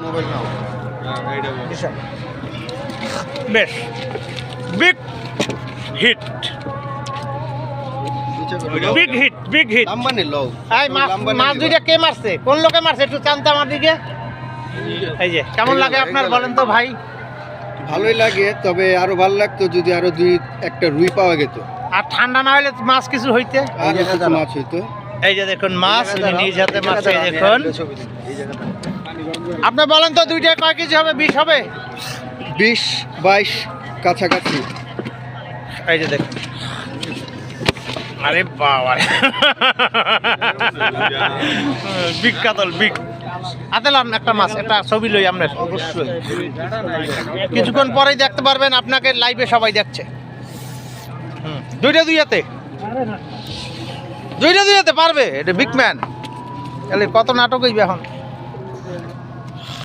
mobile নাও বেশ big hit big hit big hit লাম্বানি লও এই মাছ দুইটা কে মারছে কোন লোকে মারছে একটু জানতে আমার দিকে এই যে কেমন লাগে আপনার বলেন তো ভাই ভালোই লাগে তবে আরো ভালো লাগতো যদি আরো দুই একটা রুই পাওয়া যেত আর ঠান্ডা না হলে মাছ কিছু হইতে আর কিছু মাছ হইতো এই যে দেখুন মাছ নিজ হাতে মাছ এই দেখুন আপনি বলেন তো দুইটা কয় কেজি হবে 20 হবে 20-22 কাছাকাছি এই যে দেখুন আরে বাবা বিগ কাতল বিগ আতেলাম একটা মাছ একটা ছবি লই আমরা অবশ্যই কিছুক্ষণ পরেই দেখতে পারবেন আপনাকে লাইভে সবাই দেখছে দুইটা দুইটাতে পারবে এটা বিগ ম্যান তাহলে কত নাটক হইবে এখন